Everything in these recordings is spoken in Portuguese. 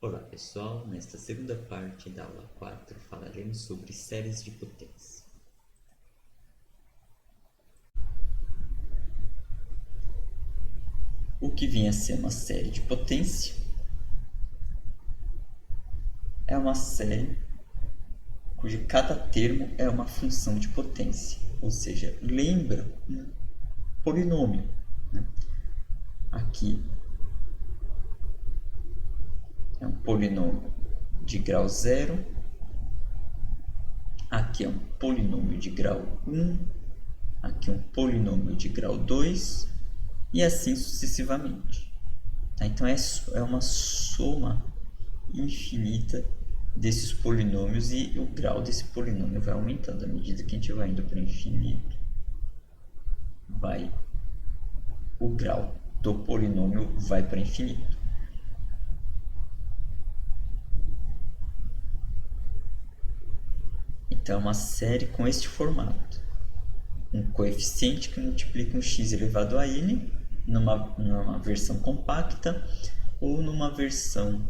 Olá pessoal, nesta segunda parte da aula 4 falaremos sobre séries de potência. O que vinha a ser uma série de potência é uma série cujo cada termo é uma função de potência, ou seja, lembra um polinômio. Aqui é um polinômio de grau 0, aqui é um polinômio de grau 1, aqui é um polinômio de grau 2 e assim sucessivamente. Então é uma soma infinita desses polinômios e o grau desse polinômio vai aumentando à medida que a gente vai indo para o infinito. O grau do polinômio vai para infinito. Então é uma série com este formato. Um coeficiente que multiplica um x elevado a n numa versão compacta ou numa versão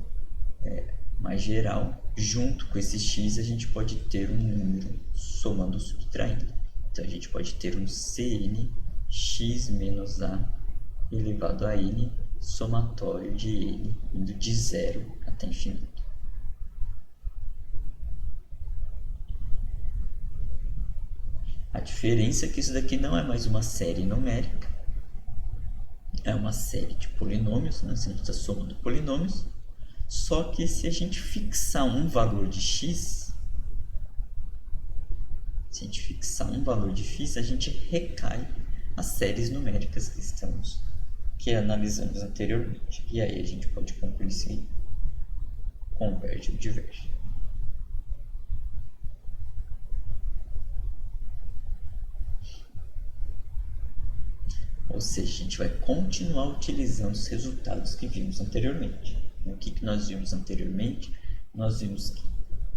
mais geral. Junto com esse x a gente pode ter um número somando ou subtraindo. Então a gente pode ter um cn x menos a elevado a n somatório de n indo de 0 até infinito. A diferença é que isso daqui não é mais uma série numérica, é uma série de polinômios, né? A gente está somando polinômios, só que se a gente fixar um valor de x, a gente recai as séries numéricas que analisamos anteriormente. E aí a gente pode concluir se converge ou diverge. Ou seja, a gente vai continuar utilizando os resultados que vimos anteriormente. O que nós vimos anteriormente? Nós vimos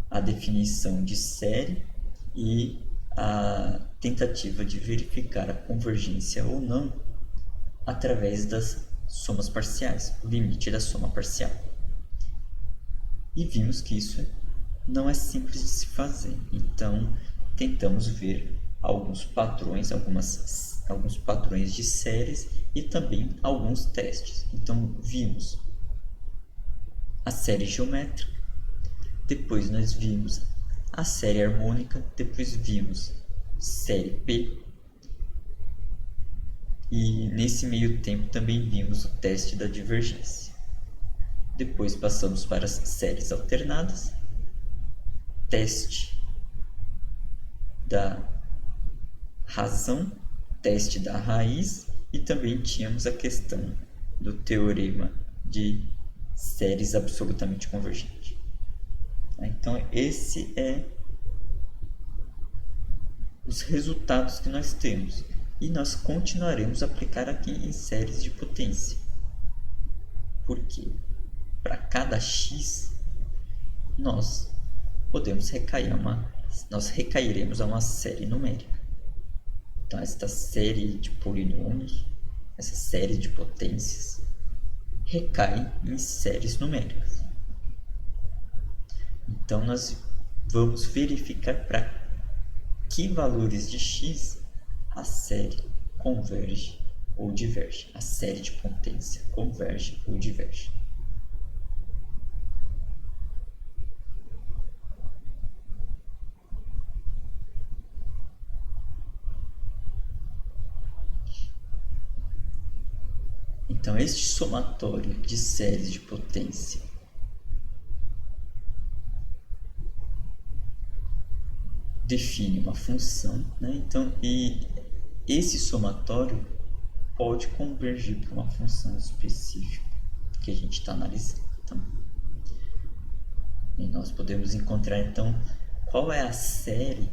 a definição de série e a tentativa de verificar a convergência ou não através das somas parciais, o limite da soma parcial. E vimos que isso não é simples de se fazer. Então, tentamos ver alguns padrões, alguns padrões de séries e também alguns testes. Então, vimos a série geométrica, depois nós vimos a série harmônica, depois vimos série P, e nesse meio tempo também vimos o teste da divergência. Depois passamos para as séries alternadas, teste da razão, teste da raiz, e também tínhamos a questão do teorema de séries absolutamente convergentes. Então, esse é os resultados que nós temos. E nós continuaremos a aplicar aqui em séries de potência. Porque para cada x, nós recairemos a uma série numérica. Então, esta série de polinômios, essa série de potências, recai em séries numéricas. Então, nós vamos verificar para que valores de x a série converge ou diverge. A série de potência converge ou diverge. Então, este somatório de séries de potência define uma função, né? Então, e esse somatório pode convergir para uma função específica que a gente está analisando. E nós podemos encontrar, então, qual é a série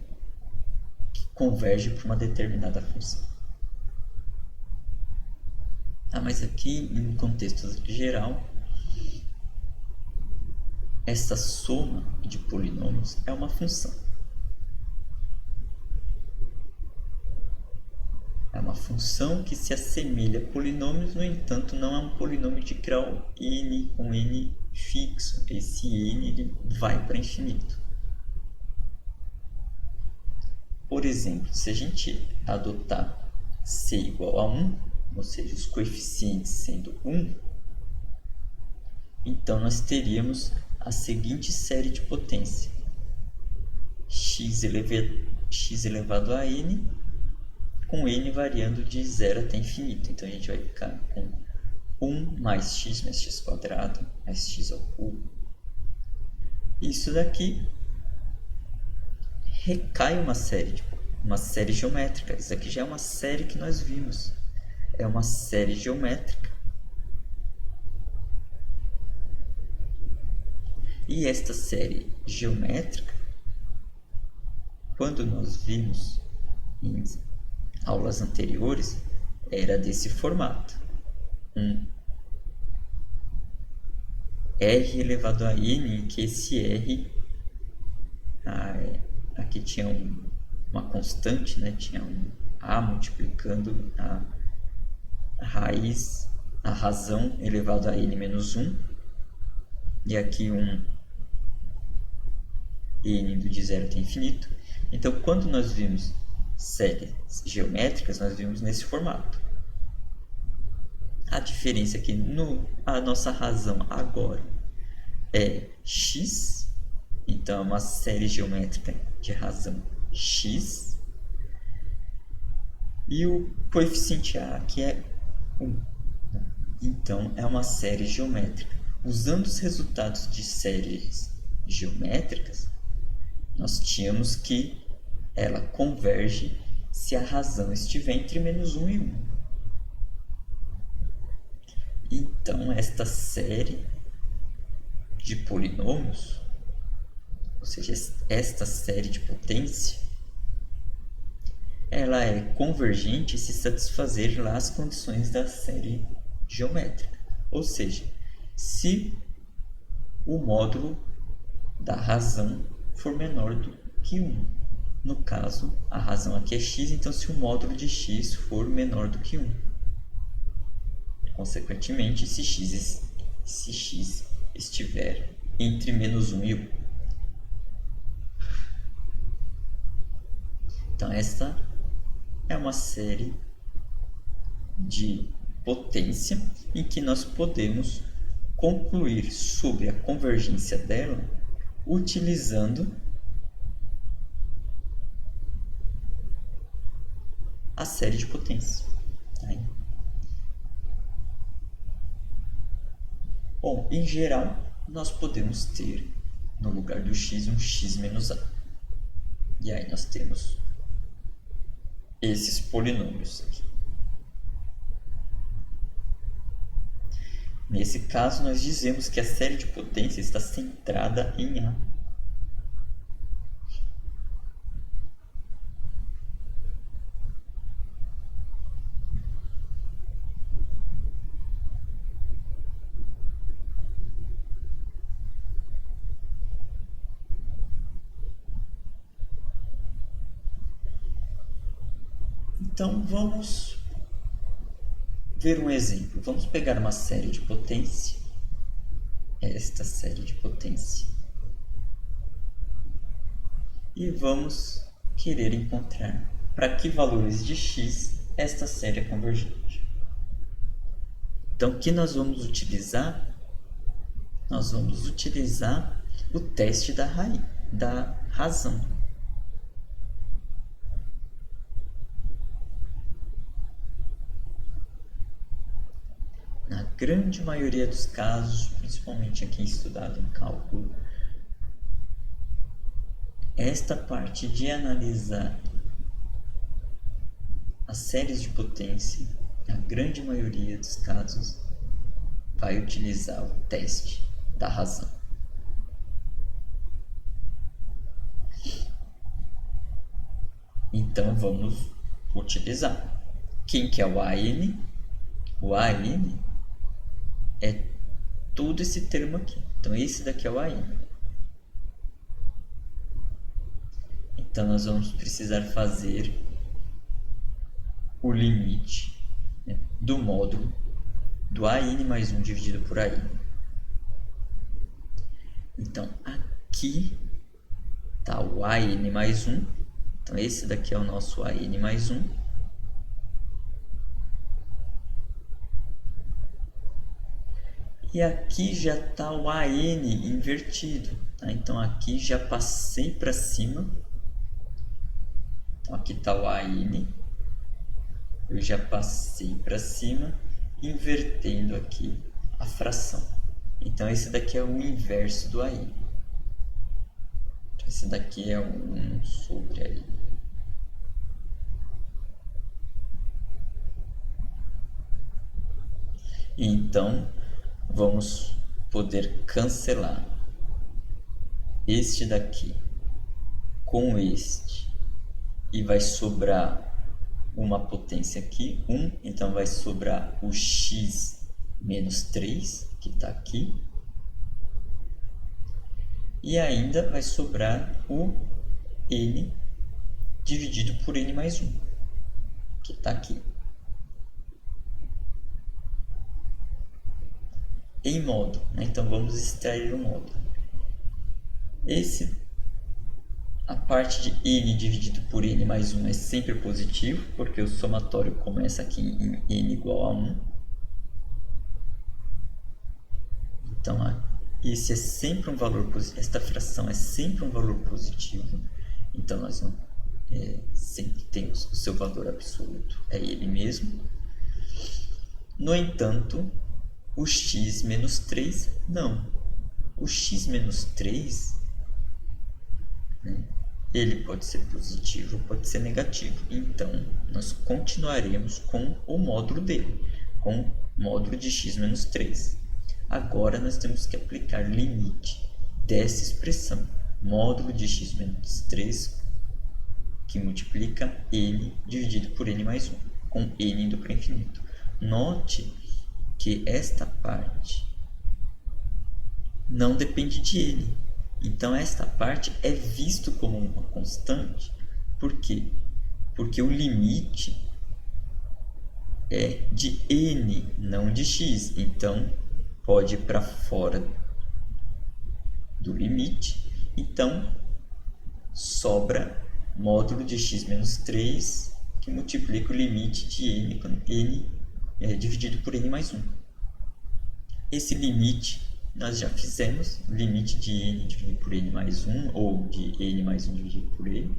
que converge para uma determinada função. Mas aqui, em contexto geral, essa soma de polinômios é uma função. É uma função que se assemelha a polinômios, no entanto, não é um polinômio de grau n com n fixo. Esse n ele vai para infinito. Por exemplo, se a gente adotar c igual a 1, ou seja, os coeficientes sendo 1, então nós teríamos a seguinte série de potência: x elevado a n, com n variando de 0 até infinito. Então a gente vai ficar com 1 mais x quadrado, mais x ao cubo. Isso daqui recai uma série geométrica. Isso aqui já é uma série que nós vimos. É uma série geométrica. E esta série geométrica, quando nós vimos em aulas anteriores, era desse formato. R elevado a n, em que esse R, aqui tinha uma constante, né? Tinha um A multiplicando a raiz, a razão elevado a n menos 1, e aqui um n indo de 0 até infinito. Então, quando nós vimos séries geométricas, nós vimos nesse formato. A diferença é que a nossa razão agora é x, então é uma série geométrica de razão x, e o coeficiente a aqui é 1. Então é uma série geométrica. Usando os resultados de séries geométricas, nós tínhamos que ela converge se a razão estiver entre menos 1 e 1. Então, esta série de polinômios, ou seja, esta série de potência, ela é convergente se satisfazer lá as condições da série geométrica. Ou seja, se o módulo da razão for menor do que 1. No caso, a razão aqui é x, então se o módulo de x for menor do que 1. Consequentemente, se x estiver entre menos 1 e 1. Então, esta é uma série de potência em que nós podemos concluir sobre a convergência dela utilizando a série de potência. Bom, em geral, nós podemos ter, no lugar do x, um x menos a. E aí nós temos esses polinômios aqui. Nesse caso, nós dizemos que a série de potência está centrada em A. Então, vamos ver um exemplo. Vamos pegar uma série de potência, esta série de potência, e vamos querer encontrar para que valores de x esta série é convergente. Então, o que nós vamos utilizar? Nós vamos utilizar o teste da razão. Na grande maioria dos casos, principalmente aqui estudado em cálculo, esta parte de analisar as séries de potência, na grande maioria dos casos, vai utilizar o teste da razão. Então, vamos utilizar. Quem que é o AN? O AN é todo esse termo aqui. Então, esse daqui é o AN. Então, nós vamos precisar fazer o limite, né, do módulo do AN mais 1 dividido por AN. Então, aqui está o AN mais 1. Então, esse daqui é o nosso AN mais 1. E aqui já está o AN invertido. Tá? Então, aqui já passei para cima. Então, aqui está o AN. Eu já passei para cima, invertendo aqui a fração. Então, esse daqui é o inverso do AN. Esse daqui é 1 sobre AN. Então, vamos poder cancelar este daqui com este. E vai sobrar uma potência aqui, 1. Então, vai sobrar o x menos 3, que está aqui. E ainda vai sobrar o n dividido por n mais 1, que está aqui. Em módulo, né? Então, vamos extrair o módulo. A parte de n dividido por n mais 1 é sempre positivo, porque o somatório começa aqui em n igual a 1. Então, esse é sempre um valor positivo, esta fração é sempre um valor positivo. Então, nós sempre temos o seu valor absoluto, é ele mesmo. No entanto, o x menos 3, não. O x menos 3, né, ele pode ser positivo, pode ser negativo. Então, nós continuaremos com o módulo dele, com o módulo de x menos 3. Agora, nós temos que aplicar limite dessa expressão, módulo de x menos 3, que multiplica n dividido por n mais 1, com n indo para o infinito. Note que esta parte não depende de n. Então, esta parte é visto como uma constante. Por quê? Porque o limite é de n, não de x. Então, pode ir para fora do limite. Então, sobra módulo de x menos 3, que multiplica o limite de n dividido por n mais 1. Esse limite nós já fizemos, o limite de n dividido por n mais 1, ou de n mais 1 dividido por n,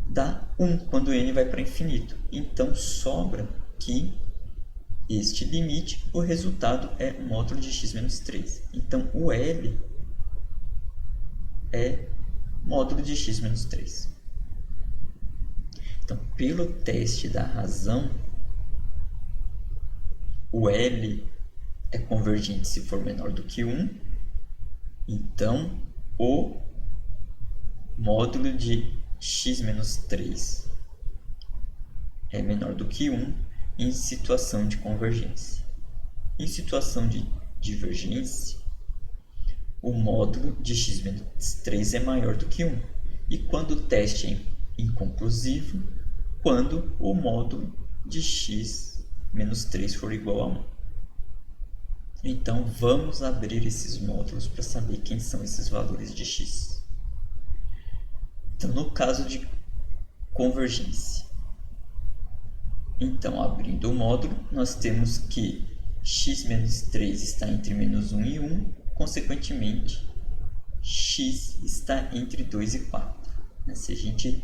dá 1 quando n vai para infinito. Então, sobra que este limite, o resultado é o módulo de x menos 3. Então, o L é módulo de x menos 3. Então, pelo teste da razão, o L é convergente se for menor do que 1. Então, o módulo de x menos 3 é menor do que 1 em situação de convergência. Em situação de divergência, o módulo de x menos 3 é maior do que 1. E quando o teste é inconclusivo, quando o módulo de x menos 3 for igual a 1. Então, vamos abrir esses módulos para saber quem são esses valores de x. Então, no caso de convergência, então, abrindo o módulo, nós temos que x menos 3 está entre menos 1 e 1, consequentemente, x está entre 2 e 4. Se a gente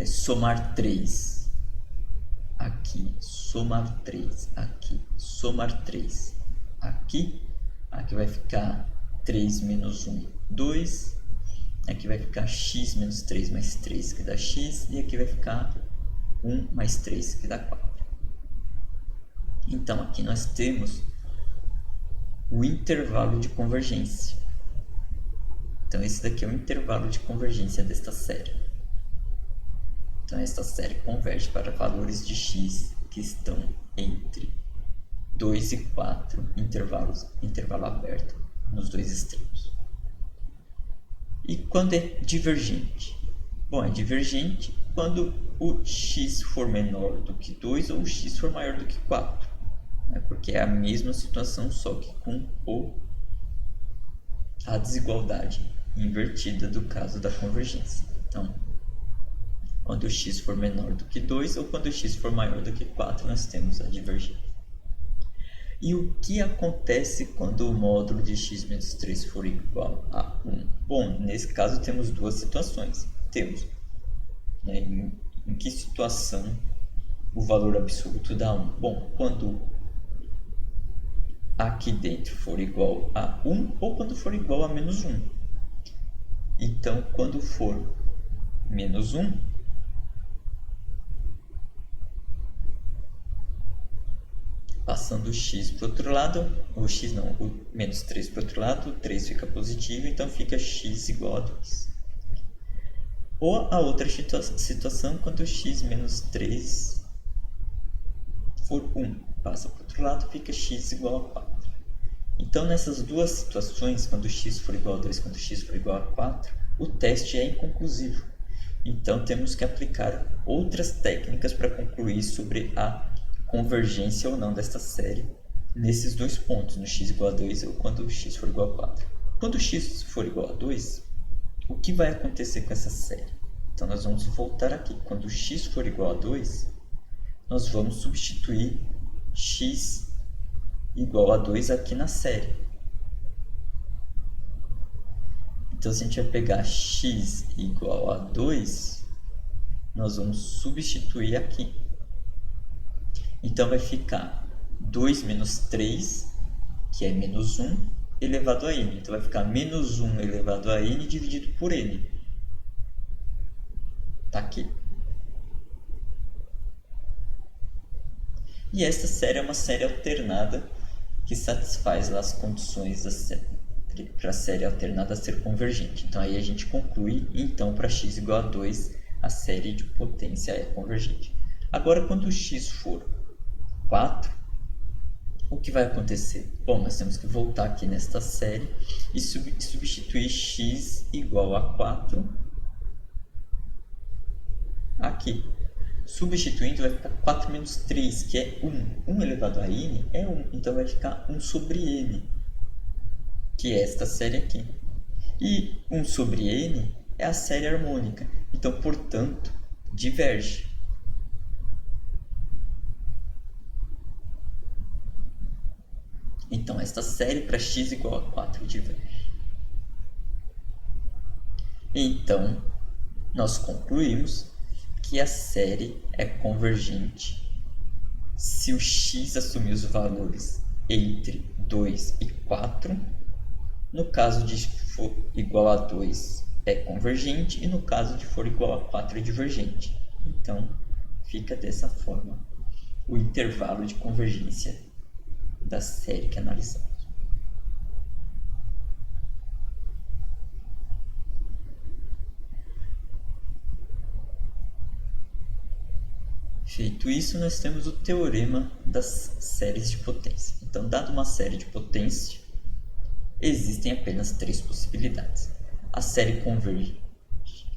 somar 3 aqui, somar 3 aqui, somar 3 aqui, aqui vai ficar 3 menos 1, 2, aqui vai ficar x menos 3 mais 3, que dá x, e aqui vai ficar 1 mais 3, que dá 4. Então, aqui nós temos o intervalo de convergência. Então, esse daqui é o intervalo de convergência desta série. Então, esta série converge para valores de x que estão entre 2 e 4, intervalo aberto, nos dois extremos. E quando é divergente? Bom, é divergente quando o x for menor do que 2 ou o x for maior do que 4. Porque é a mesma situação, só que com a desigualdade invertida do caso da convergência. Então, quando x for menor do que 2 ou quando x for maior do que 4, nós temos a divergência. E o que acontece quando o módulo de x menos 3 for igual a 1? Bom, nesse caso temos duas situações. Temos em que situação o valor absoluto dá 1? Bom, quando aqui dentro for igual a 1 ou quando for igual a menos 1. Então, quando for menos 1, passando o x para o outro lado, o x não, o menos 3 para o outro lado, o 3 fica positivo, então fica x igual a 2. Ou a outra situação, quando x menos 3 for 1, passa para o outro lado, fica x igual a 4. Então, nessas duas situações, quando x for igual a 2 e quando x for igual a 4, o teste é inconclusivo. Então, temos que aplicar outras técnicas para concluir sobre a convergência ou não desta série nesses dois pontos, no x igual a 2 ou quando x for igual a 4. Quando x for igual a 2, o que vai acontecer com essa série? Então, nós vamos voltar aqui. Quando x for igual a 2, nós vamos substituir x igual a 2 aqui na série. Então, se a gente vai pegar x igual a 2, nós vamos substituir aqui. Então, vai ficar 2 menos 3, que é menos 1, elevado a n. Então, vai ficar menos 1 elevado a n dividido por n. Está aqui. E esta série é uma série alternada que satisfaz as condições para a série alternada ser convergente. Então, aí a gente conclui, então, para x igual a 2, a série de potência é convergente. Agora, quando x for 4, o que vai acontecer? Bom, nós temos que voltar aqui nesta série e substituir x igual a 4 aqui. Substituindo, vai ficar 4 menos 3, que é 1. 1 elevado a n é 1, então vai ficar 1 sobre n, que é esta série aqui. E 1 sobre n é a série harmônica, então, portanto, diverge. Então, esta série para x igual a 4 diverge. Então, nós concluímos que a série é convergente se o x assumir os valores entre 2 e 4. No caso de for igual a 2 é convergente e no caso de for igual a 4 é divergente. Então, fica dessa forma o intervalo de convergência da série que analisamos. Feito isso, nós temos o teorema das séries de potência. Então, dado uma série de potência, existem apenas três possibilidades. A série converge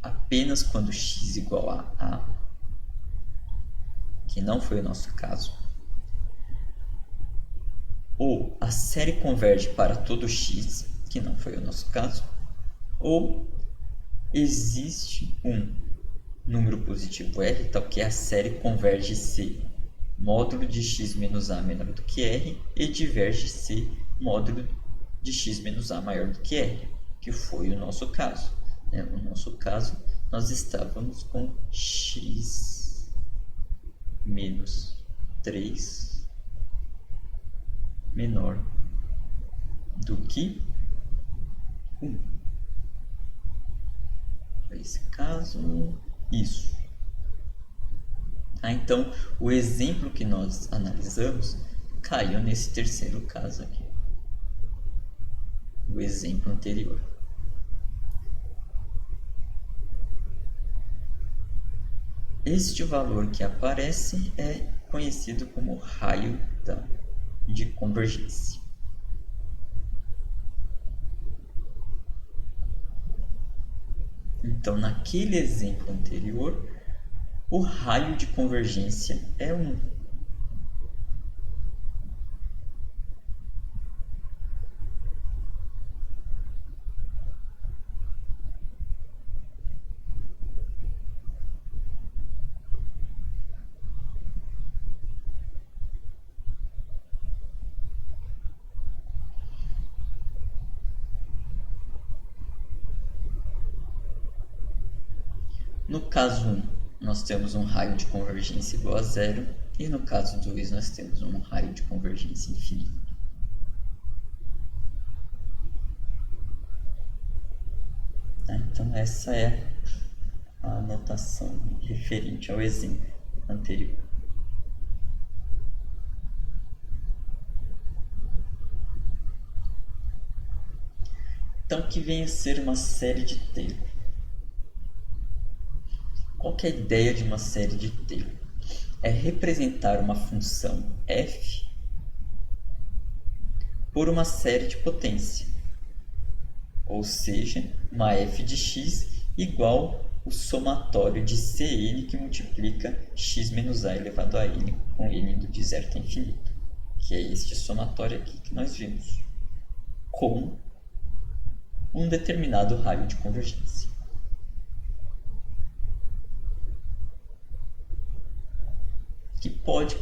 apenas quando x igual a A, que não foi o nosso caso. Ou a série converge para todo x, que não foi o nosso caso. Ou existe um número positivo R, tal que a série converge se módulo de x menos A menor do que R e diverge se módulo de x menos A maior do que R, que foi o nosso caso. No nosso caso, nós estávamos com x menos 3 menor do que 1. Nesse caso, isso. Então, o exemplo que nós analisamos caiu nesse terceiro caso aqui. O exemplo anterior. Este valor que aparece é conhecido como raio de convergência. Então, naquele exemplo anterior, o raio de convergência é 1. No caso 1, nós temos um raio de convergência igual a zero, e no caso 2, nós temos um raio de convergência infinito. Então, essa é a anotação referente ao exemplo anterior. Então, que vem a ser uma série de Taylor. Qual que é a ideia de uma série de Taylor? É representar uma função f por uma série de potência, ou seja, uma f de x igual o somatório de Cn que multiplica x menos a elevado a n com n indo de zero até infinito, que é este somatório aqui que nós vimos, com um determinado raio de convergência. Que pode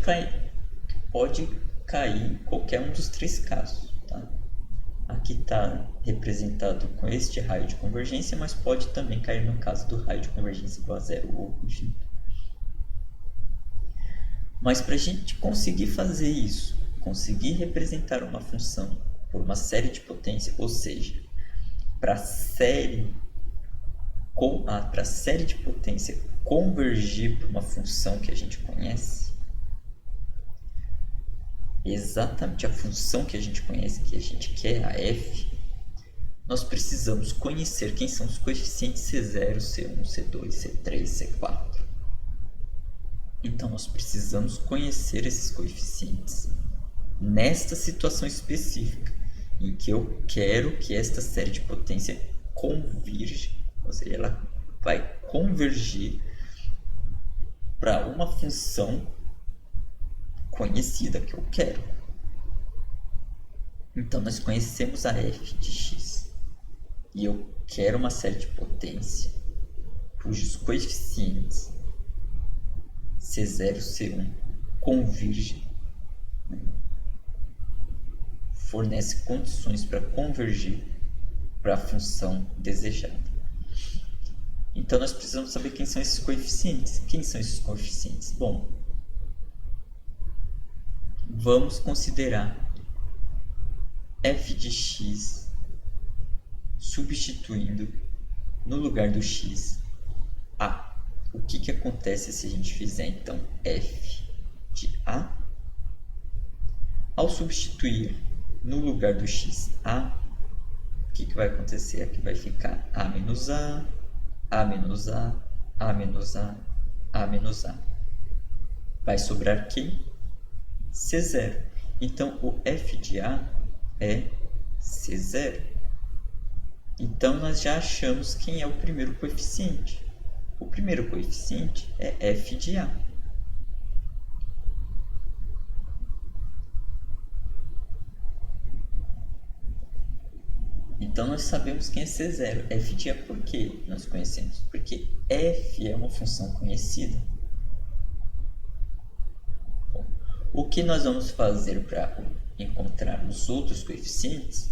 cair em qualquer um dos três casos. Tá? Aqui está representado com este raio de convergência, mas pode também cair no caso do raio de convergência igual a zero ou infinito. Mas para a gente conseguir fazer isso, conseguir representar uma função por uma série de potência, ou seja, para a série de potência convergir para uma função que a gente conhece, exatamente a função que a gente conhece, que a gente quer, a f, nós precisamos conhecer quem são os coeficientes C0, C1, C2, C3, C4. Então, nós precisamos conhecer esses coeficientes nesta situação específica, em que eu quero que esta série de potência convirja, ou seja, ela vai convergir para uma função conhecida que eu quero. Então, nós conhecemos a f de x e eu quero uma série de potência cujos coeficientes C0, C1 convergem, fornece condições para convergir para a função desejada. Então, nós precisamos saber quem são esses coeficientes. Quem são esses coeficientes? Bom, vamos considerar f de x substituindo no lugar do x a. O que acontece se a gente fizer, então, f de a? Ao substituir no lugar do x a, o que vai acontecer? Aqui vai ficar a menos a, a menos a, a menos a, a menos a. Vai sobrar quem? C0. Então, o f de a é C0. Então, nós já achamos quem é o primeiro coeficiente. O primeiro coeficiente é f de a. Então, nós sabemos quem é C0. F de a por quê nós conhecemos? Porque f é uma função conhecida. Bom, o que nós vamos fazer para encontrar os outros coeficientes?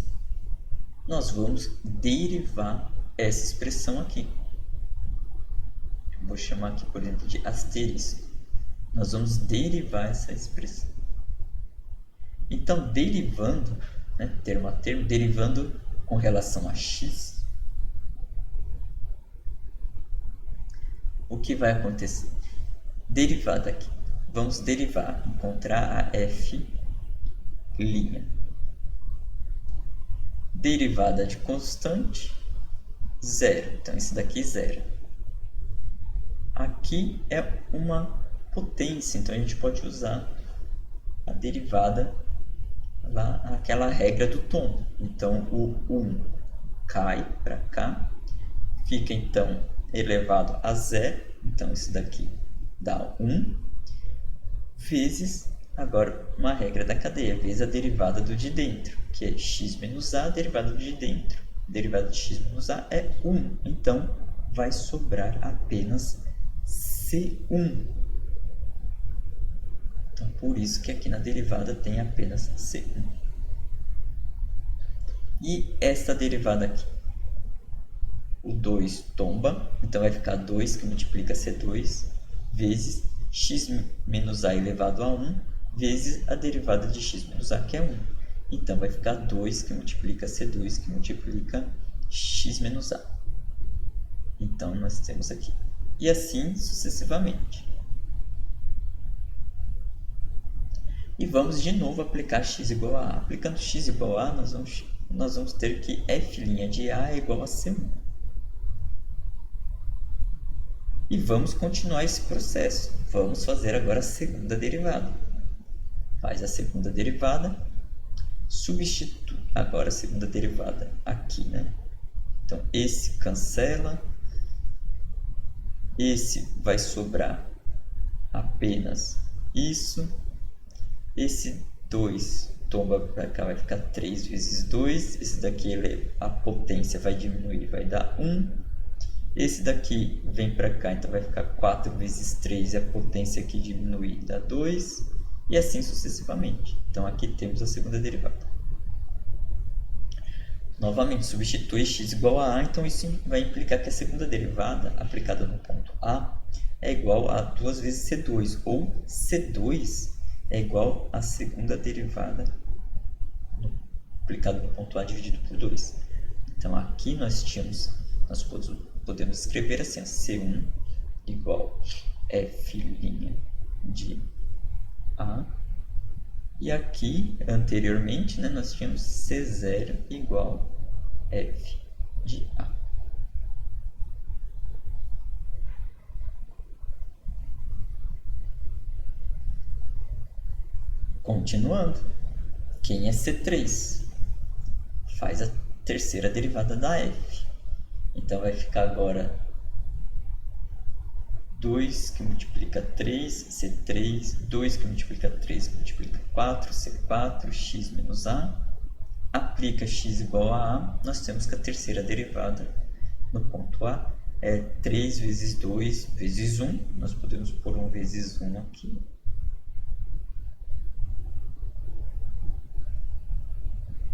Nós vamos derivar essa expressão aqui. Vou chamar aqui, por exemplo, de asterisco. Nós vamos derivar essa expressão. Então, derivando, termo a termo, derivando com relação a x, o que vai acontecer? Derivada aqui. Vamos derivar, encontrar a f'. Derivada de constante, zero. Então, isso daqui é zero. Aqui é uma potência, então a gente pode usar a derivada lá, aquela regra do tombo. Então, o 1 cai para cá, fica então elevado a zero. Então, isso daqui dá 1 vezes, agora, uma regra da cadeia, vezes a derivada do de dentro, que é x menos a, a derivada do de dentro. A derivada de x menos a é 1. Então, vai sobrar apenas C1. Então, por isso que aqui na derivada tem apenas C1. E esta derivada aqui? o 2 tomba, então vai ficar 2 que multiplica C2 vezes x menos a elevado a 1 vezes a derivada de x menos a, que é 1. Então vai ficar 2 que multiplica C2 que multiplica x menos a. Então nós temos aqui. E assim sucessivamente. E vamos de novo aplicar x igual a A. Aplicando x igual a A, nós vamos ter que f' de A é igual a C1. E vamos continuar esse processo. Vamos fazer agora a segunda derivada. Faz a segunda derivada. Substitui agora a segunda derivada aqui, né? Então, esse cancela. Esse vai sobrar apenas isso. Esse 2 tomba para cá, vai ficar 3 vezes 2. Esse daqui, a potência vai diminuir, vai dar 1. Esse daqui vem para cá, então vai ficar 4 vezes 3 e a potência aqui diminuir dá 2. E assim sucessivamente. Então aqui temos a segunda derivada. Novamente, substitui x igual a A, então isso vai implicar que a segunda derivada aplicada no ponto A é igual a 2 vezes C2, ou C2 é igual à segunda derivada aplicada no ponto A dividido por 2. Então aqui nós podemos escrever assim, C1 igual f' de A. E aqui, anteriormente, né, nós tínhamos C0 igual f de A. Continuando, quem é C3? Faz a terceira derivada da f. Então vai ficar agora 2 que multiplica 3, C3, 2 que multiplica 3, que multiplica 4, C4, x menos A. Aplica x igual a A, nós temos que a terceira derivada no ponto A é 3 vezes 2 vezes 1. Nós podemos pôr 1 vezes 1 aqui.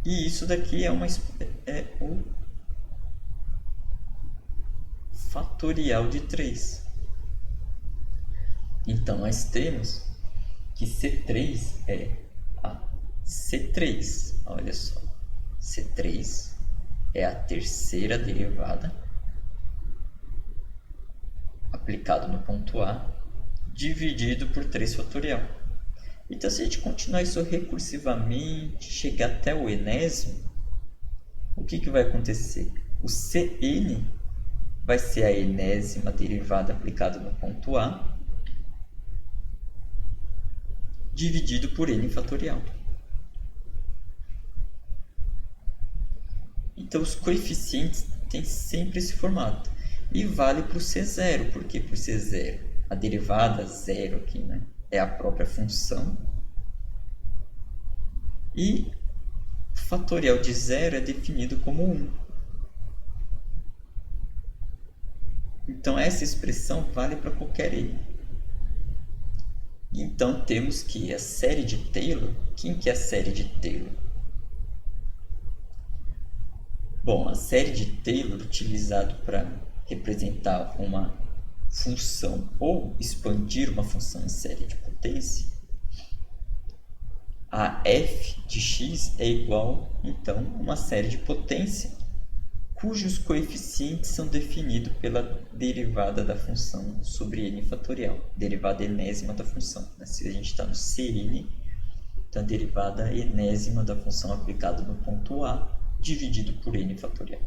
E isso daqui é o fatorial de 3. Então, nós temos que C3 é a C3. Olha só. C3 é a terceira derivada aplicado no ponto A dividido por 3 fatorial. Então, se a gente continuar isso recursivamente, chegar até o enésimo, o que vai acontecer? O Cn vai ser a enésima derivada aplicada no ponto A dividido por n fatorial. Então, os coeficientes têm sempre esse formato. E vale para o C0, porque para o C0 a derivada zero aqui, né, é a própria função. E o fatorial de zero é definido como 1. Então, essa expressão vale para qualquer n. Então, temos que a série de Taylor... Quem que é a série de Taylor? Bom, a série de Taylor, utilizado para representar uma função ou expandir uma função em série de potência, a f de x é igual, então, a uma série de potência cujos coeficientes são definidos pela derivada da função sobre n fatorial, derivada enésima da função. Se a gente está no Cn, então a derivada enésima da função aplicada no ponto A dividido por n fatorial.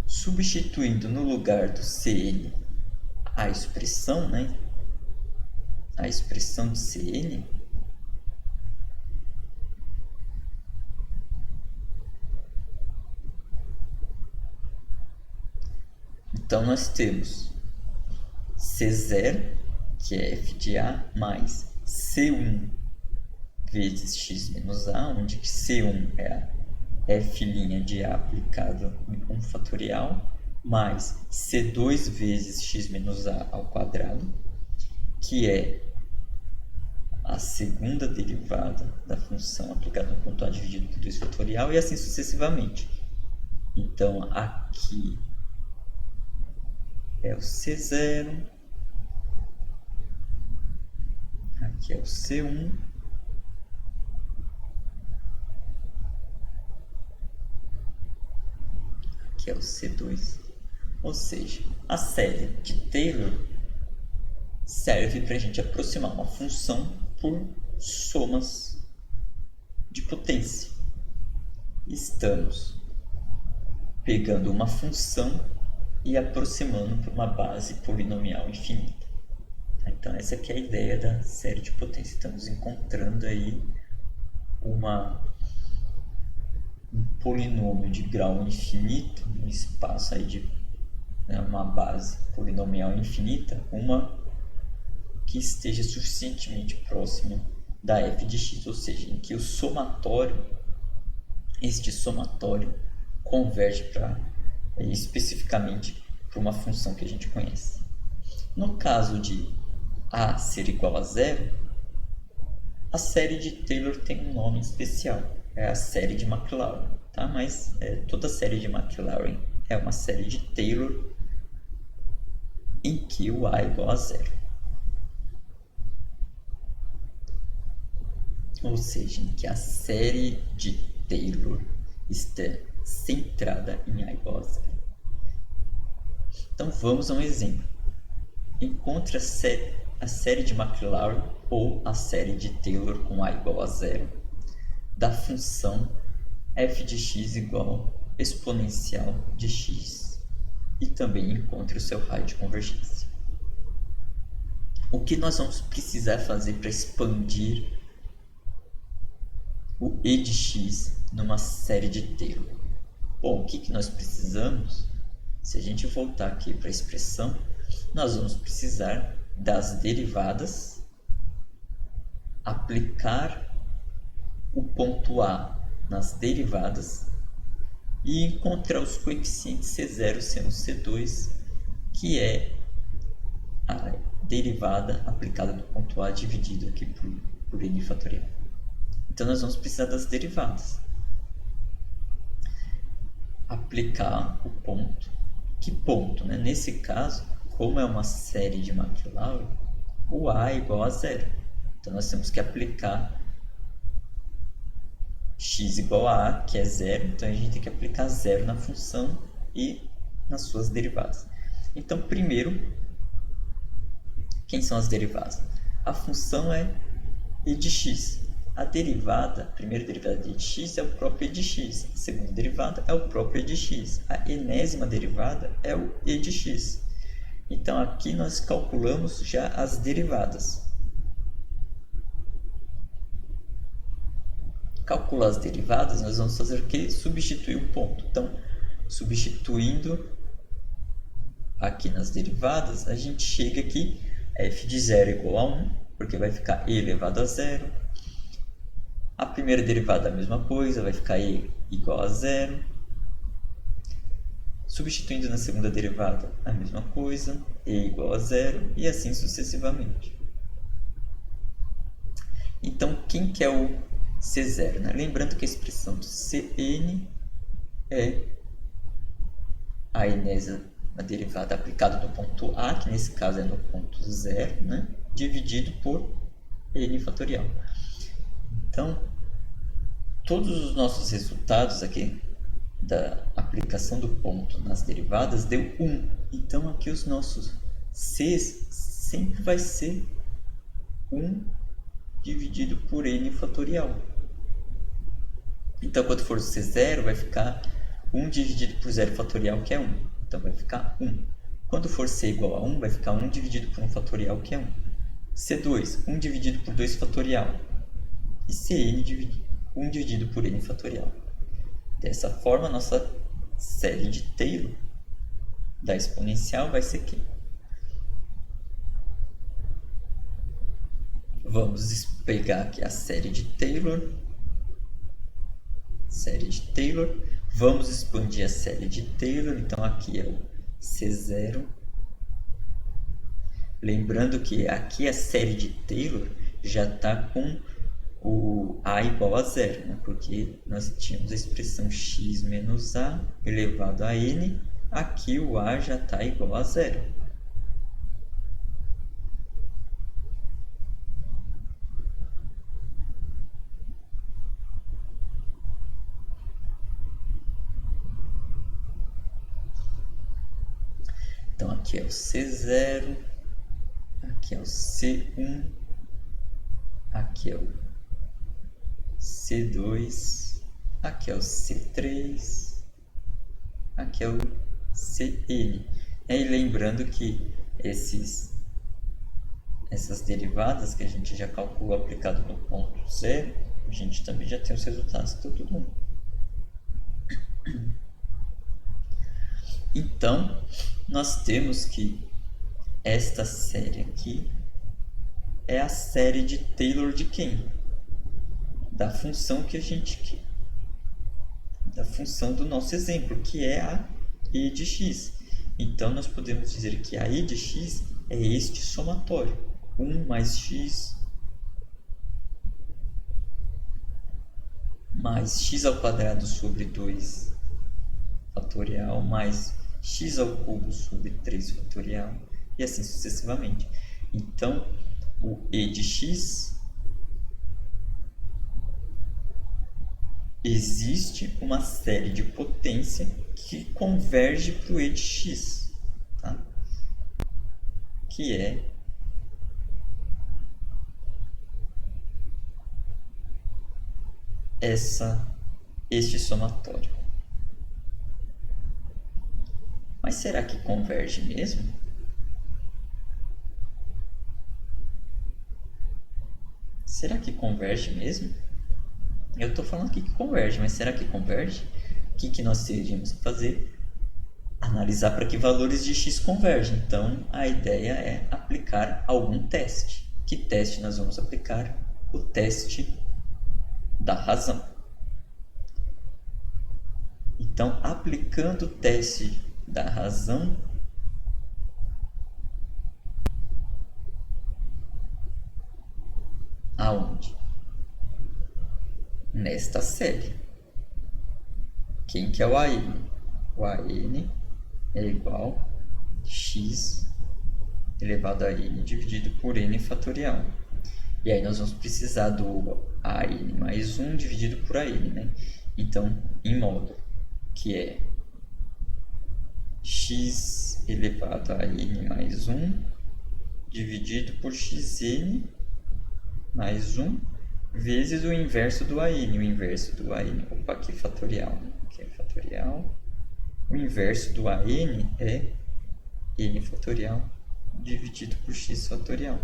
Substituindo no lugar do Cn a expressão, né? A expressão de Cn, então nós temos C0, que é f de A, mais C1 vezes x menos A, onde C1 é a f' de A aplicado em 1 fatorial, mais C2 vezes x menos A ao quadrado, que é a segunda derivada da função aplicada no ponto A dividido por 2 fatorial e assim sucessivamente. Então, aqui é o C0, aqui é o C1, aqui é o C2. Ou seja, a série de Taylor serve para a gente aproximar uma função por somas de potência. Estamos pegando uma função e aproximando para uma base polinomial infinita. Então essa aqui é a ideia da série de potência. Estamos encontrando aí um polinômio de grau infinito, um espaço aí de uma base polinomial infinita, uma que esteja suficientemente próxima da f de x, ou seja, em que o somatório, este somatório, converge para especificamente para uma função que a gente conhece. No caso de a ser igual a zero, a série de Taylor tem um nome especial, é a série de Maclaurin, tá? Mas toda série de Maclaurin é uma série de Taylor em que o a é igual a zero. Ou seja, em que a série de Taylor está centrada em a igual a zero. Então vamos a um exemplo. Encontre a série de Maclaurin ou a série de Taylor com a igual a zero da função f de x igual exponencial de x e também encontre o seu raio de convergência. O que nós vamos precisar fazer para expandir o e de x numa série de Taylor? Bom, o que nós precisamos? Se a gente voltar aqui para a expressão, nós vamos precisar das derivadas, aplicar o ponto A nas derivadas e encontrar os coeficientes C0, C1, C2, que é a derivada aplicada do ponto A dividido aqui por n fatorial. Então, nós vamos precisar das derivadas. Aplicar o ponto. Que ponto? Né? Nesse caso, como é uma série de Maclaurin, o a é igual a zero. Então, nós temos que aplicar x igual a a, que é zero. Então, a gente tem que aplicar zero na função e nas suas derivadas. Então, primeiro, quem são as derivadas? A função é e de x. A derivada, a primeira derivada de e de x é o próprio e de x. A segunda derivada é o próprio e de x. A enésima derivada é o e de x. Então, aqui nós calculamos já as derivadas. Calcular as derivadas, nós vamos fazer o quê? Substituir o ponto. Então, substituindo aqui nas derivadas, a gente chega aqui, f de 0 igual a 1, porque vai ficar e elevado a 0. A primeira derivada é a mesma coisa, vai ficar e igual a 0. Substituindo na segunda derivada a mesma coisa, e igual a 0, e assim sucessivamente. Então, quem que é o C0? Né? Lembrando que a expressão do Cn é a enésima derivada aplicada no ponto A, que nesse caso é no ponto 0, né? Dividido por n fatorial. Então, todos os nossos resultados aqui da aplicação do ponto nas derivadas deu 1. Então, aqui os nossos c's sempre vai ser 1 dividido por n fatorial. Então, quando for o C0, vai ficar 1 dividido por 0 fatorial, que é 1. Então, vai ficar 1. Quando for C igual a 1, vai ficar 1 dividido por 1 fatorial, que é 1. C2, 1 dividido por 2 fatorial. E Cn, 1 dividido por n fatorial. Dessa forma, a nossa série de Taylor da exponencial vai ser aqui. Vamos pegar aqui a série de Taylor. Vamos expandir a série de Taylor. Então, aqui é o C0. Lembrando que aqui a série de Taylor já está com o a igual a zero, né? Porque nós tínhamos a expressão x menos a elevado a n, aqui o a já está igual a zero. Então aqui é o C0, aqui é o C1, aqui é o C2, aqui é o C3, aqui é o Cn. E lembrando que essas derivadas que a gente já calculou aplicado no ponto zero, a gente também já tem os resultados de todo mundo. Então, nós temos que esta série aqui é a série de Taylor de quem? Da função que a gente quer. Da função do nosso exemplo, que é a e de x. Então, nós podemos dizer que a e de x é este somatório. 1 mais x mais x ao quadrado sobre 2 fatorial mais x ao cubo sobre 3 fatorial e assim sucessivamente. Então, o e de x existe uma série de potência que converge para o e de x, tá? Que é este somatório. Mas será que converge mesmo? Será que converge mesmo? Eu estou falando aqui que converge, mas será que converge? O que nós teríamos que fazer? Analisar para que valores de x convergem. Então, a ideia é aplicar algum teste. Que teste nós vamos aplicar? O teste da razão. Então, aplicando o teste da razão, aonde? Nesta série. Quem que é o AN? O AN é igual a x elevado a n dividido por n fatorial. E aí nós vamos precisar do AN mais 1 dividido por AN, né? Então, em módulo, que é x elevado a n mais 1 dividido por xn mais 1 vezes o inverso do AN. O inverso do AN, opa, aqui fatorial, aqui é fatorial. O inverso do AN é n fatorial dividido por x fatorial.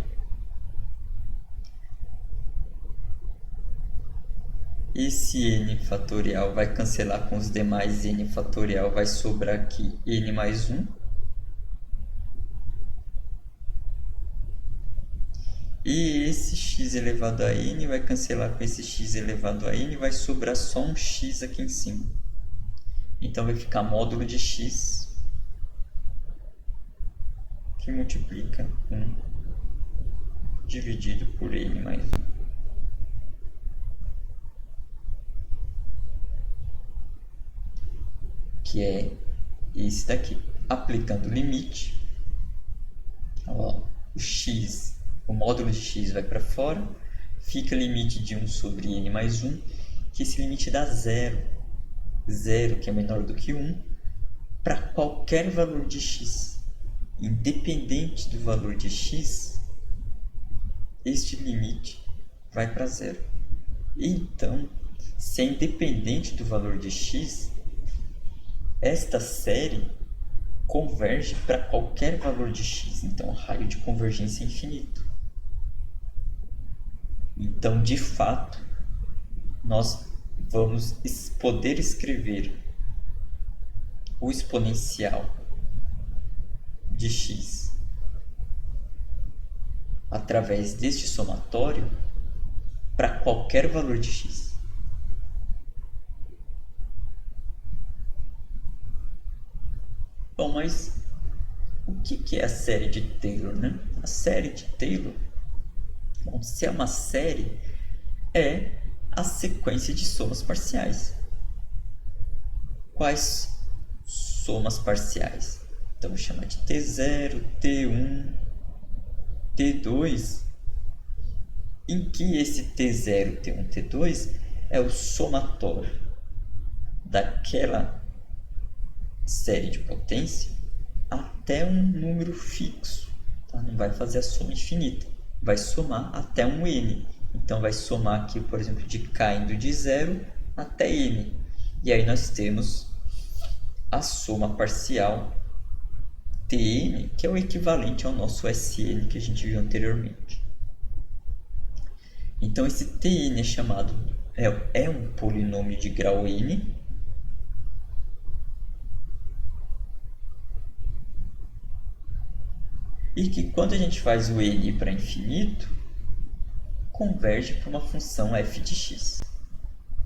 Esse n fatorial vai cancelar com os demais n fatorial, vai sobrar aqui n mais 1. E esse x elevado a n vai cancelar com esse x elevado a n, vai sobrar só um x aqui em cima. Então vai ficar módulo de x que multiplica 1 dividido por n mais 1. Que é esse daqui. Aplicando o limite, ó, o módulo de x vai para fora, fica limite de 1 sobre n mais 1, que esse limite dá 0. 0, que é menor do que 1, para qualquer valor de x. Independente do valor de x, este limite vai para 0. Então, se é independente do valor de x, esta série converge para qualquer valor de x. Então, o raio de convergência é infinito. Então, de fato, nós vamos poder escrever o exponencial de x através deste somatório para qualquer valor de x. Bom, mas o que é a série de Taylor, né? A série de Taylor Bom, se é uma série, é a sequência de somas parciais. Quais somas parciais? Então, vou chamar de T0, T1, T2, em que esse T0, T1, T2 é o somatório daquela série de potência até um número fixo. Tá? Não vai fazer a soma infinita, vai somar até um n. Então, vai somar aqui, por exemplo, de k indo de 0 até n. E aí nós temos a soma parcial Tn, que é o equivalente ao nosso Sn que a gente viu anteriormente. Então, esse Tn é chamado, é um polinômio de grau n, e que quando a gente faz o n para infinito, converge para uma função f de x,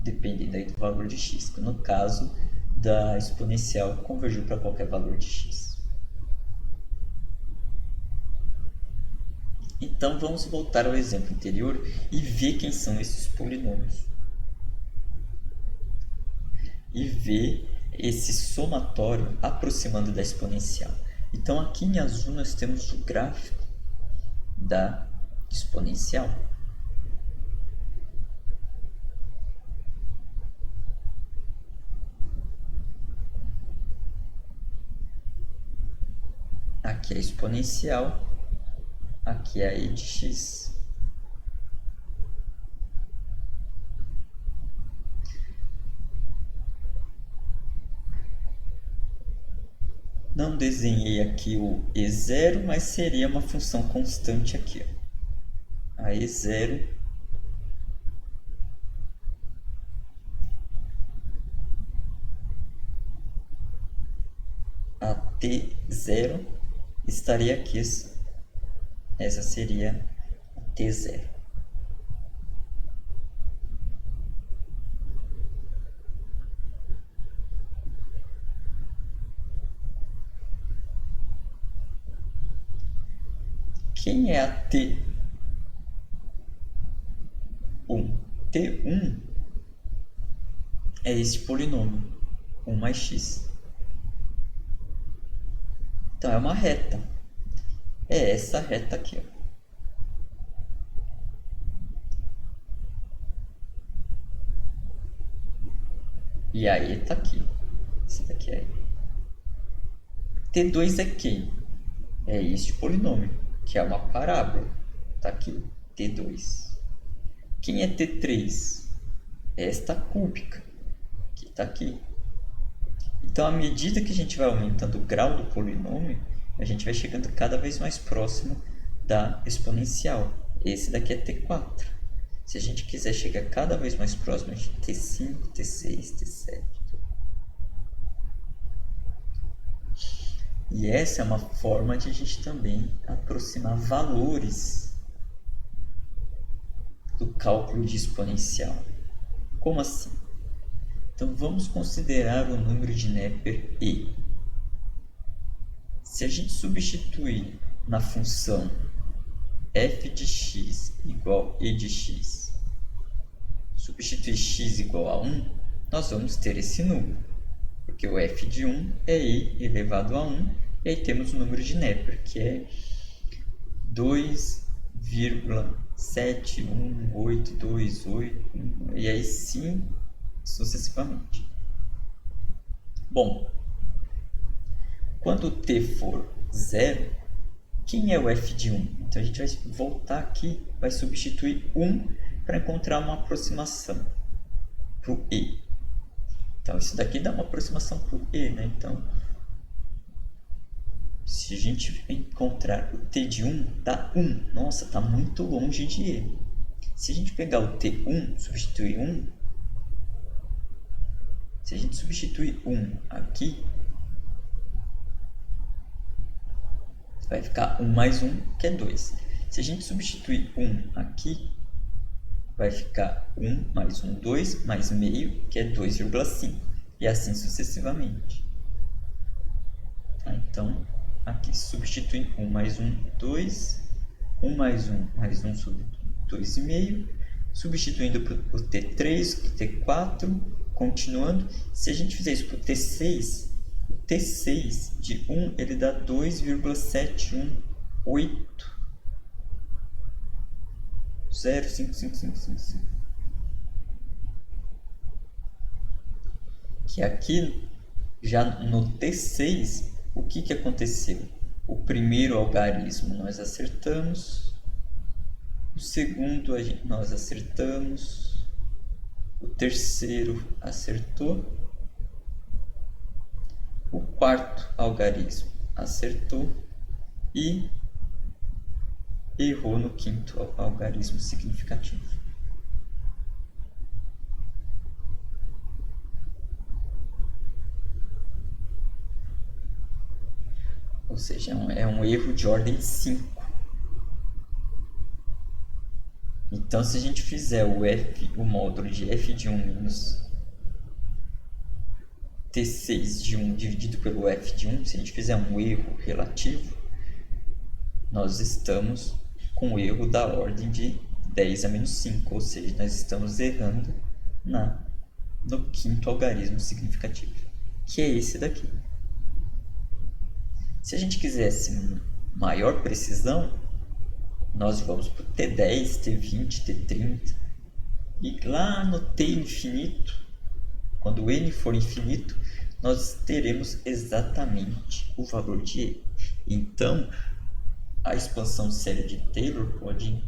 dependendo aí do valor de x, que no caso da exponencial convergiu para qualquer valor de x. Então, vamos voltar ao exemplo anterior e ver quem são esses polinômios. E ver esse somatório aproximando da exponencial. Então, aqui em azul nós temos o gráfico da exponencial. Aqui é a exponencial, aqui é a e de x. Não desenhei aqui o E0, mas seria uma função constante aqui. Ó. A E0 a T0 estaria aqui. Essa seria a T0. Quem é a T1? T1 é este polinômio, 1 mais x. Então, é uma reta. É essa reta aqui. Ó. E a e está aqui. Esse daqui é a e. T2 é quem? É este polinômio, que é uma parábola. Está aqui, T2. Quem é T3? É esta cúbica, que está aqui. Então, à medida que a gente vai aumentando o grau do polinômio, a gente vai chegando cada vez mais próximo da exponencial. Esse daqui é T4. Se a gente quiser chegar cada vez mais próximo de T5, T6, T7. E essa é uma forma de a gente também aproximar valores do cálculo de exponencial. Como assim? Então, vamos considerar o número de Neper e. Se a gente substituir na função f de x igual e de x, substituir x igual a 1, nós vamos ter esse número. Porque o f de 1 é e elevado a 1, e aí temos o número de Neper, que é 2,71828, e aí sim, sucessivamente. Bom, quando t for 0, quem é o f de 1? Então, a gente vai voltar aqui, vai substituir 1 para encontrar uma aproximação para o e. Então, isso daqui dá uma aproximação para o e, né? Então, se a gente encontrar o t de 1, dá 1. Nossa, está muito longe de e. Se a gente pegar o t1, substituir 1, se a gente substituir 1 aqui, vai ficar 1 mais 1, que é 2. Se a gente substituir 1 aqui, vai ficar 1 mais 1, 2, mais meio, que é 2,5. E assim sucessivamente. Tá? Então, aqui substitui 1 mais 1, 2. 1 mais 1 mais 1 sobre 2,5, substituindo para o T3, o T4, continuando. Se a gente fizer isso para o T6 de 1 ele dá 2,718. 0,55555. Que aqui, já no T6, o que aconteceu? O primeiro algarismo nós acertamos, o segundo nós acertamos, o terceiro acertou, o quarto algarismo acertou e errou no quinto algarismo significativo. Ou seja, é um erro de ordem 5. Então, se a gente fizer o módulo de f de 1 menos T6 de 1 dividido pelo f de 1, se a gente fizer um erro relativo, nós estamos com o erro da ordem de 10 a menos 5, ou seja, nós estamos errando no quinto algarismo significativo, que é esse daqui. Se a gente quisesse maior precisão, nós vamos para o T10, T20, T30, e lá no T infinito, quando o n for infinito, nós teremos exatamente o valor de e. Então, a expansão de série de Taylor pode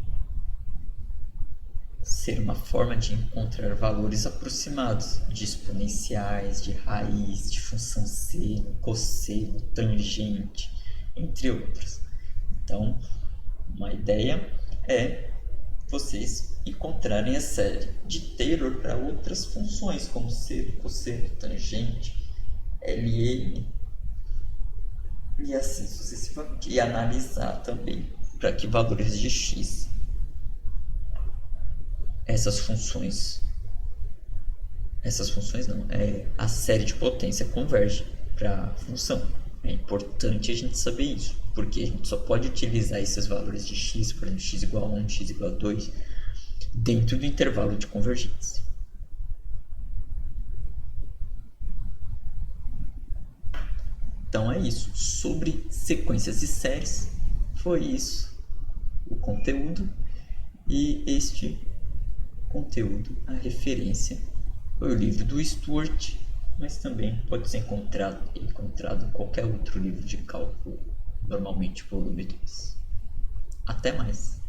ser uma forma de encontrar valores aproximados de exponenciais, de raiz, de função seno, cosseno, tangente, entre outras. Então, uma ideia é vocês encontrarem a série de Taylor para outras funções, como seno, cosseno, tangente, ln, e assim sucessivamente. E analisar também para que valores de x essas funções não, a série de potência converge para a função. É importante a gente saber isso, porque a gente só pode utilizar esses valores de x, por exemplo, x igual a 1, x igual a 2, dentro do intervalo de convergência. Então é isso. Sobre sequências e séries, foi isso o conteúdo. E este conteúdo, a referência, foi o livro do Stuart, mas também pode ser encontrado em qualquer outro livro de cálculo, normalmente volume 2. Até mais!